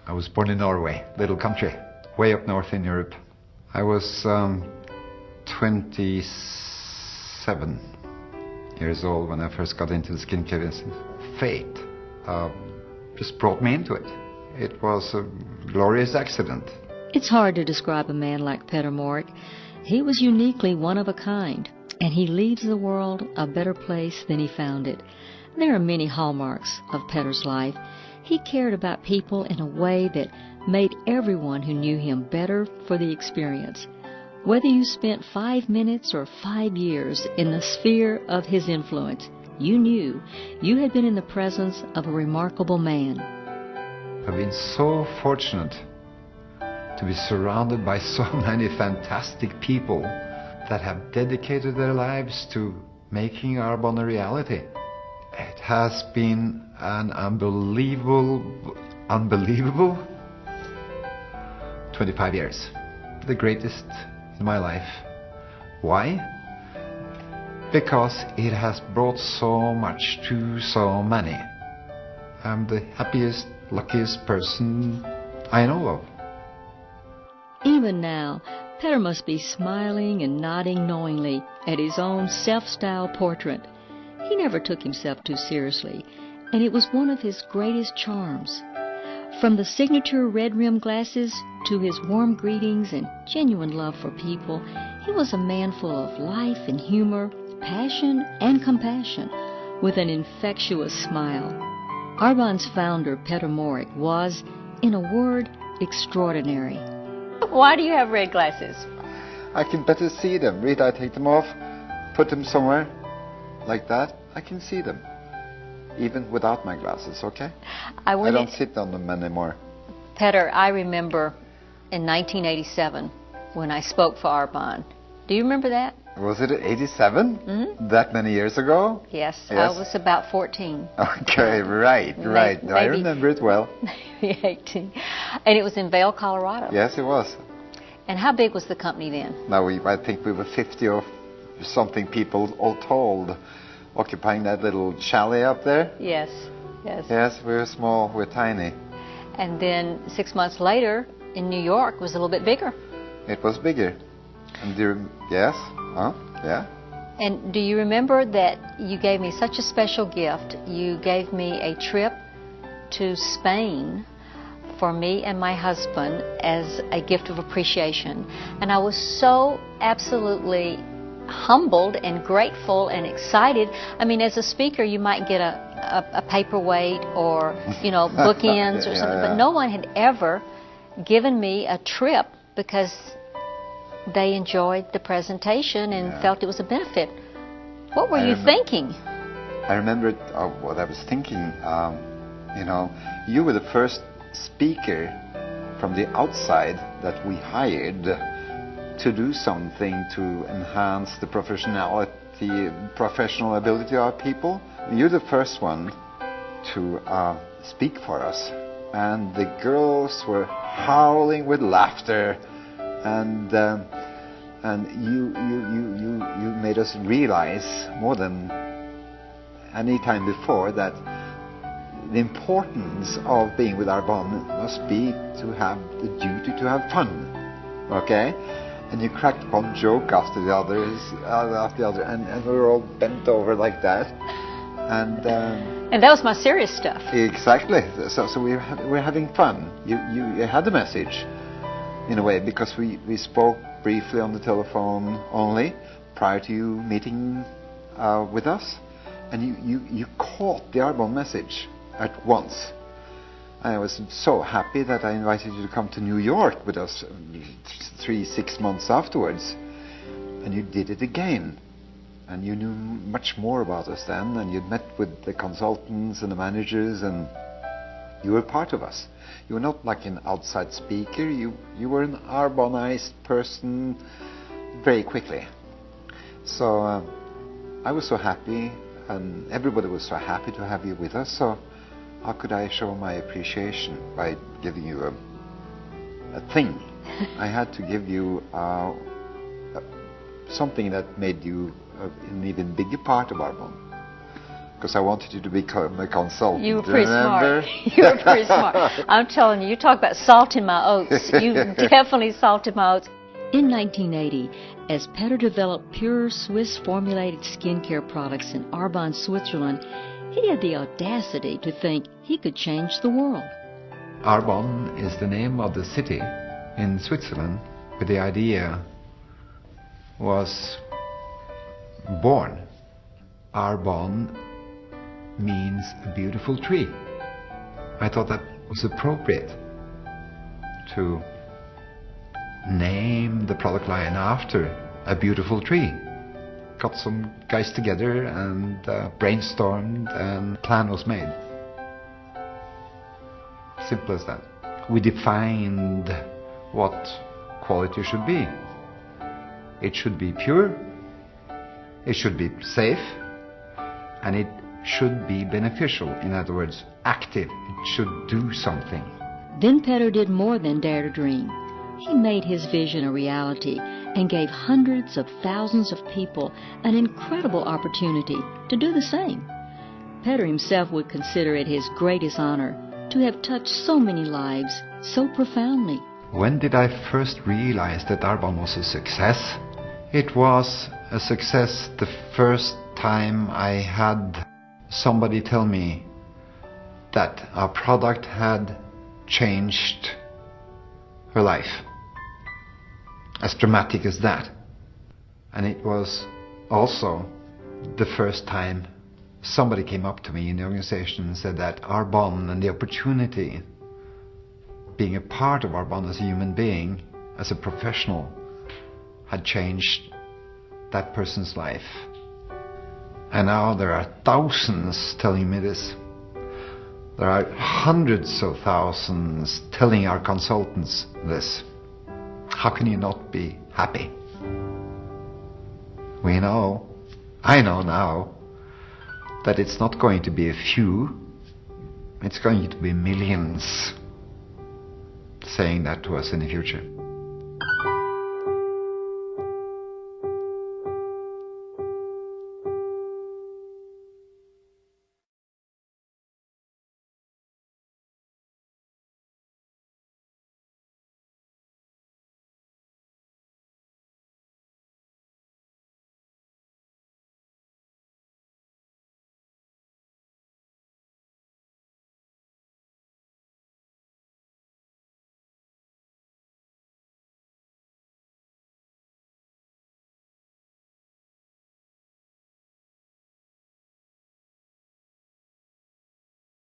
I was born in Norway, little country, way up north in Europe. I was 27 years old when I first got into the skincare business. Fate just brought me into it. It was a glorious accident. It's hard to describe a man like PetterMorck. He was uniquely one of a kind, and he leaves the world a better place than he found it. There are many hallmarks of Petter's life. He cared about people in a way that made everyone who knew him better for the experience. Whether you spent 5 minutes or 5 years in the sphere of his influence, you knew you had been in the presence of a remarkable man. I've been so fortunate to be surrounded by so many fantastic people that have dedicated their lives to making Arbonne a reality. It has been an unbelievable 25 years. The greatest in my life. Why? Because it has brought so much to so many. I'm the happiest, luckiest person I know of. Even now, Petter must be smiling and nodding knowingly at his own self-styled portrait. He never took himself too seriously, and it was one of his greatest charms. From the signature red-rimmed glasses to his warm greetings and genuine love for people, he was a man full of life and humor, passion and compassion, with an infectious smile. Arbonne's founder, PetterMorck, was, in a word, extraordinary. Why do you have red glasses? I can better see them. Read, I take them off, put them somewhere like that. I can see them, even without my glasses, okay? I don't sit on them anymore. Petter, I remember in 1987 when I spoke for Arbonne. Do you remember that? Was it 87? Mm-hmm. That many years ago? Yes, I was about 14. Okay, right. Maybe, I remember it well. Maybe 18. And it was in Vail, Colorado. Yes, it was. And how big was the company then? Now, I think we were 50 or something people all told, occupying that little chalet up there. Yes. Yes, we were small, we're tiny. And then 6 months later, in New York, it was a little bit bigger. It was bigger. And yes? Huh? Yeah. And do you remember that you gave me such a special gift? You gave me a trip to Spain for me and my husband as a gift of appreciation. And I was so absolutely humbled and grateful and excited. I mean, as a speaker, you might get a paperweight or, bookends or something, but no one had ever given me a trip because they enjoyed the presentation and felt it was a benefit. What were you thinking? I remember what I was thinking. You were the first speaker from the outside that we hired to do something to enhance the professional ability of our people. You're the first one to speak for us. And the girls were howling with laughter. And you made us realize more than any time before that the importance of being with Arbonne must be to have the duty to have fun, okay? And you cracked one joke after the other, and we were all bent over like that, and that was my serious stuff. Exactly. So we're having fun. You had the message. In a way, because we spoke briefly on the telephone only prior to you meeting with us, and you caught the Arbonne message at once. I was so happy that I invited you to come to New York with us 6 months afterwards, and you did it again. And you knew much more about us then, and you'd met with the consultants and the managers, and you were part of us. You were not like an outside speaker. You were an Arbonneized person very quickly. So I was so happy, and everybody was so happy to have you with us. So how could I show my appreciation by giving you a thing? I had to give you something that made you an even bigger part of Arbonne. because I wanted you to become a consultant. You were pretty remember? smart. You were pretty smart. I'm telling you, you talk about salting my oats. You definitely salted my oats. In 1980, as Petter developed pure Swiss formulated skincare products in Arbonne, Switzerland, he had the audacity to think he could change the world. Arbonne is the name of the city in Switzerland where the idea was born. Arbonne means a beautiful tree. I thought that was appropriate to name the product line after a beautiful tree. Got some guys together and brainstormed, and a plan was made. Simple as that. We defined what quality should be. It should be pure, it should be safe, and it should be beneficial. In other words, active. It should do something. Then Petter did more than dare to dream. He made his vision a reality and gave hundreds of thousands of people an incredible opportunity to do the same. Petter himself would consider it his greatest honor to have touched so many lives so profoundly. When did I first realize that Arbonne was a success? It was a success the first time I had somebody tell me that our product had changed her life. As dramatic as that. And it was also the first time somebody came up to me in the organization and said that Arbonne and the opportunity, being a part of Arbonne as a human being, as a professional, had changed that person's life. And now there are thousands telling me this. There are hundreds of thousands telling our consultants this. How can you not be happy? We know, I know now, that it's not going to be a few, it's going to be millions saying that to us in the future.